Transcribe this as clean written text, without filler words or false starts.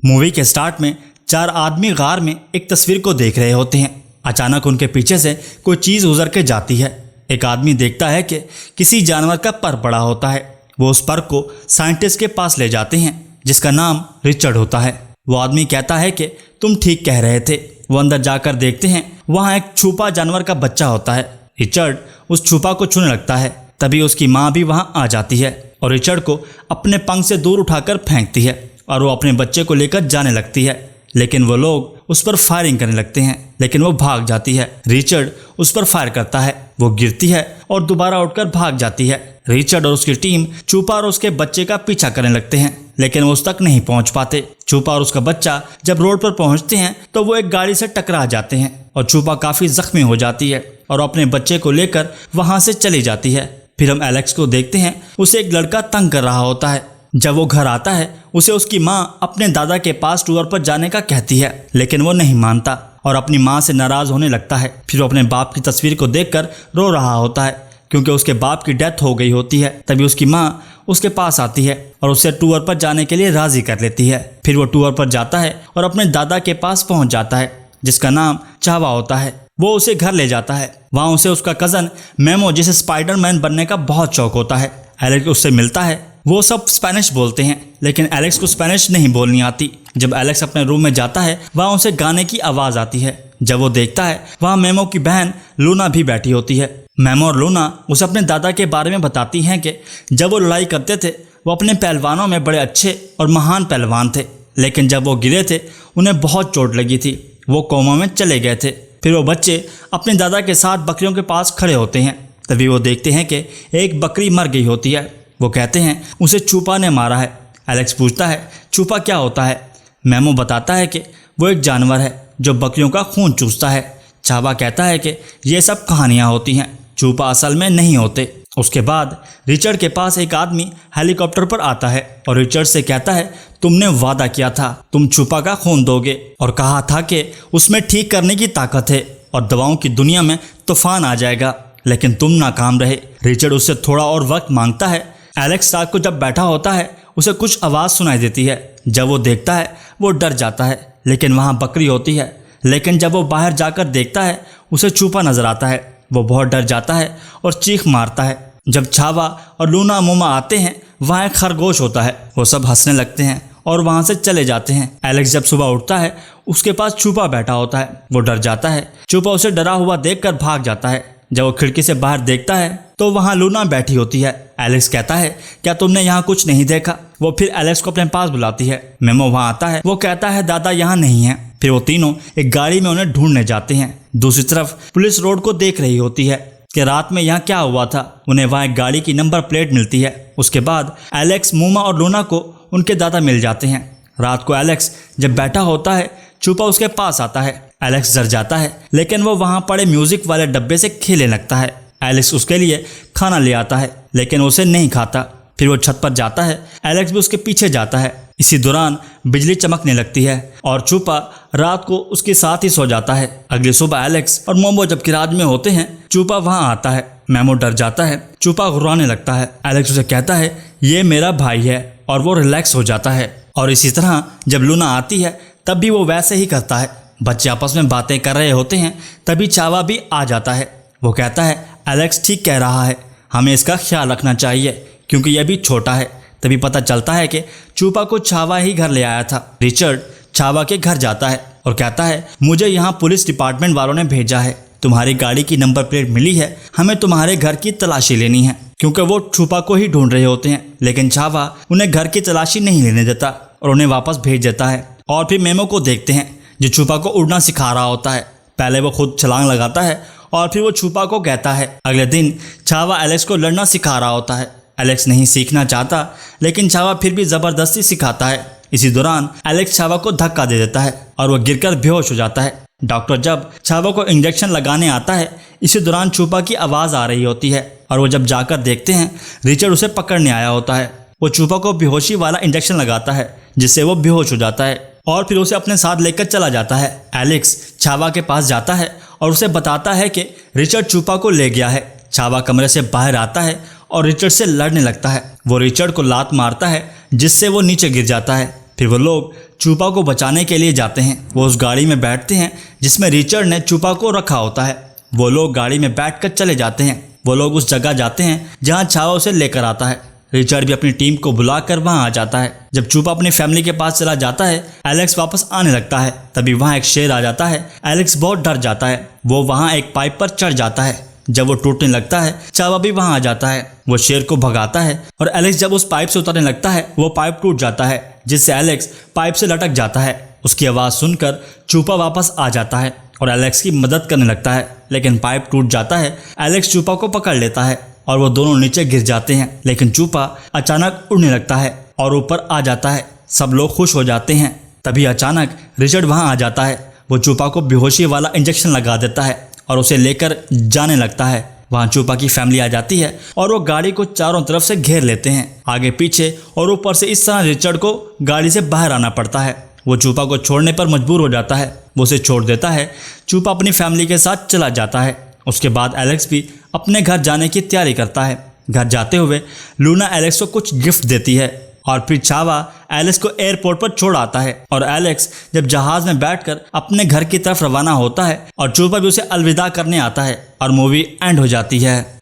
Movie के start में चार आदमी गार में एक तस्वीर को देख रहे होते हैं। अचानक उनके पीछे से कोई चीज़ गुजर के जाती है। एक आदमी देखता है कि किसी जानवर का पर पड़ा होता है। वो उस पर को साइंटिस्ट के पास ले जाते हैं जिसका नाम रिचर्ड होता है। वो आदमी कहता है कि तुम ठीक कह रहे थे। वो अंदर जाकर देखते हैं, वहाँ एक छुपा जानवर का बच्चा होता है। रिचर्ड उस छुपा को छूने लगता है, तभी उसकी माँ भी वहाँ आ जाती है और रिचर्ड को अपने पंख से दूर उठाकर फेंकती है और वो अपने बच्चे को लेकर जाने लगती है। लेकिन वो लोग उस पर फायरिंग करने लगते हैं, लेकिन वो भाग जाती है। रिचर्ड उस पर फायर करता है, वो गिरती है और दोबारा उठकर भाग जाती है। रिचर्ड और उसकी टीम छुपा और उसके बच्चे का पीछा करने लगते हैं, लेकिन वो उस तक नहीं पहुंच पाते। छुपा और उसका बच्चा जब रोड पर पहुंचते हैं तो वो एक गाड़ी से टकरा जाते हैं और छुपा काफी जख्मी हो जाती है और अपने बच्चे को लेकर वहां से चली जाती है। फिर हम एलेक्स को देखते हैं, उसे एक लड़का तंग कर रहा होता है। जब वो घर आता है उसे उसकी माँ अपने दादा के पास टूर पर जाने का कहती है, लेकिन वो नहीं मानता और अपनी माँ से नाराज होने लगता है। फिर वो अपने बाप की तस्वीर को देखकर रो रहा होता है क्योंकि उसके बाप की डेथ हो गई होती है। तभी उसकी माँ उसके पास आती है और उसे टूर पर जाने के लिए राजी कर लेती है। फिर वो टूर पर जाता है और अपने दादा के पास पहुंच जाता है जिसका नाम चावा होता है। वो उसे घर ले जाता है। वहाँ उसे उसका कज़न मेमो, जिसे स्पाइडरमैन बनने का बहुत शौक होता है, एलेक्स उससे मिलता है। वो सब स्पेनिश बोलते हैं, लेकिन एलेक्स को स्पेनिश नहीं बोलनी आती। जब एलेक्स अपने रूम में जाता है वहाँ उसे गाने की आवाज़ आती है। जब वो देखता है वहाँ मेमो की बहन लूना भी बैठी होती है। मेमो और लूना उसे अपने दादा के बारे में बताती हैं कि जब वो लड़ाई करते थे वो अपने पहलवानों में बड़े अच्छे और महान पहलवान थे, लेकिन जब वो गिरे थे उन्हें बहुत चोट लगी थी, वो कोमा में चले गए थे। फिर वो बच्चे अपने दादा के साथ बकरियों के पास खड़े होते हैं। तभी वो देखते हैं कि एक बकरी मर गई होती है। वो कहते हैं उसे छुपा ने मारा है। एलेक्स पूछता है छुपा क्या होता है। मेमो बताता है कि वो एक जानवर है जो बकरियों का खून चूसता है। चावा कहता है कि ये सब कहानियाँ होती हैं, छुपा असल में नहीं होते। उसके बाद रिचर्ड के पास एक आदमी हेलीकॉप्टर पर आता है और रिचर्ड से कहता है तुमने वादा किया था तुम छुपा का खून दोगे और कहा था कि उसमें ठीक करने की ताकत है और दवाओं की दुनिया में तूफान आ जाएगा, लेकिन तुम नाकाम रहे। रिचर्ड उससे थोड़ा और वक्त मांगता है। एलेक्स रात को जब बैठा होता है उसे कुछ आवाज़ सुनाई देती है। जब वो देखता है वो डर जाता है, लेकिन वहाँ बकरी होती है। लेकिन जब वो बाहर जाकर देखता है उसे छुपा नजर आता है। वो बहुत डर जाता है और चीख मारता है। जब छावा और लूना मुमा आते हैं वहाँ एक खरगोश होता है। वो सब हंसने लगते हैं और वहाँ से चले जाते हैं। एलेक्स जब सुबह उठता है उसके पास छुपा बैठा होता है। वो डर जाता है। छुपा उसे डरा हुआ देखकर भाग जाता है। जब वो खिड़की से बाहर देखता है तो वहाँ लूना बैठी होती है। एलेक्स कहता है क्या तुमने यहाँ कुछ नहीं देखा। वो फिर एलेक्स को अपने पास बुलाती है। मेमो वहाँ आता है। वो कहता है दादा यहाँ नहीं है। फिर वो तीनों एक गाड़ी में उन्हें ढूंढने जाते हैं। दूसरी तरफ पुलिस रोड को देख रही होती है कि रात में यहाँ क्या हुआ था। उन्हें वहाँ एक गाड़ी की नंबर प्लेट मिलती है। उसके बाद एलेक्स, मुमा और लूना को उनके दादा मिल जाते हैं। रात को एलेक्स जब बैठा होता है छुपा उसके पास आता है। एलेक्स डर जाता है, लेकिन वो वहाँ पड़े म्यूजिक वाले डब्बे से खेलने लगता है। एलेक्स उसके लिए खाना ले आता है, लेकिन उसे नहीं खाता। फिर वो छत पर जाता है। एलेक्स भी उसके पीछे जाता है। इसी दौरान बिजली चमकने लगती है और छुपा रात को उसके साथ ही सो जाता है। अगली सुबह एलेक्स और मोमो जब किराज में होते हैं छुपा वहाँ आता है। मेमो डर जाता है। छुपा घुराने लगता है। एलेक्स उसे कहता है ये मेरा भाई है और वो रिलैक्स हो जाता है। और इसी तरह जब लूना आती है तब भी वो वैसे ही करता है। बच्चे आपस में बातें कर रहे होते हैं, तभी चावा भी आ जाता है। वो कहता है एलेक्स ठीक कह रहा है, हमें इसका ख्याल रखना चाहिए क्योंकि यह भी छोटा है। तभी पता चलता है कि छुपा को चावा ही घर ले आया था। रिचर्ड चावा के घर जाता है और कहता है मुझे यहाँ पुलिस डिपार्टमेंट वालों ने भेजा है, तुम्हारी गाड़ी की नंबर प्लेट मिली है, हमें तुम्हारे घर की तलाशी लेनी है। क्योंकि वो छुपा को ही ढूंढ रहे होते हैं, लेकिन चावा उन्हें घर की तलाशी नहीं लेने देता और उन्हें वापस भेज देता है। और फिर मेमो को देखते हैं जो छुपा को उड़ना सिखा रहा होता है। पहले वो खुद छलांग लगाता है और फिर वो छुपा को कहता है। अगले दिन चावा एलेक्स को लड़ना सिखा रहा होता है। एलेक्स नहीं सीखना चाहता, लेकिन चावा फिर भी ज़बरदस्ती सिखाता है। इसी दौरान एलेक्स चावा को धक्का दे देता है और वह गिरकर बेहोश हो जाता है। डॉक्टर जब चावा को इंजेक्शन लगाने आता है, इसी दौरान छुपा की आवाज़ आ रही होती है और वो जब जाकर देखते हैं रिचर्ड उसे पकड़ने आया होता है। वो छुपा को बेहोशी वाला इंजेक्शन लगाता है जिससे वो बेहोश हो जाता है और फिर उसे अपने साथ लेकर चला जाता है। एलेक्स चावा के पास जाता है और उसे बताता है कि रिचर्ड छुपा को ले गया है। चावा कमरे से बाहर आता है और रिचर्ड से लड़ने लगता है। वो रिचर्ड को लात मारता है जिससे वो नीचे गिर जाता है। फिर वो लोग चूपा को बचाने के लिए जाते हैं। वो उस गाड़ी में बैठते हैं जिसमें रिचर्ड ने चूपा को रखा होता है। वो लोग गाड़ी में बैठकर चले जाते हैं। वो लोग उस जगह जाते हैं जहां छावा उसे लेकर आता है। रिचर्ड भी अपनी टीम को बुलाकर वहां आ जाता है। जब चूपा अपनी फैमिली के पास चला जाता है, एलेक्स वापस आने लगता है। तभी वहां एक शेर आ जाता है। एलेक्स बहुत डर जाता है। वो वहां एक पाइप पर चढ़ जाता है। जब वो टूटने लगता है, छावा भी वहां आ जाता है। वो शेर को भगाता है और एलेक्स जब उस पाइप से उतरने लगता है, वो पाइप टूट जाता है, जिससे एलेक्स पाइप से लटक जाता है। उसकी आवाज़ सुनकर चूपा वापस आ जाता है और एलेक्स की मदद करने लगता है, लेकिन पाइप टूट जाता है। एलेक्स चूपा को पकड़ लेता है और वो दोनों नीचे गिर जाते हैं, लेकिन चूपा अचानक उड़ने लगता है और ऊपर आ जाता है। सब लोग खुश हो जाते हैं। तभी अचानक रिचर्ड वहां आ जाता है। वो चूपा को बेहोशी वाला इंजेक्शन लगा देता है और उसे लेकर जाने लगता है। वहां चूपा की फैमिली आ जाती है और वो गाड़ी को चारों तरफ से घेर लेते हैं, आगे पीछे और ऊपर से। इस तरह रिचर्ड को गाड़ी से बाहर आना पड़ता है। वो चूपा को छोड़ने पर मजबूर हो जाता है। वो उसे छोड़ देता है। चूपा अपनी फैमिली के साथ चला जाता है। उसके बाद एलेक्स भी अपने घर जाने की तैयारी करता है। घर जाते हुए लूना एलेक्स को कुछ गिफ्ट देती है और फिर छावा एलेक्स को एयरपोर्ट पर छोड़ आता है। और एलेक्स जब जहाज में बैठकर अपने घर की तरफ रवाना होता है और चूपा भी उसे अलविदा करने आता है और मूवी एंड हो जाती है।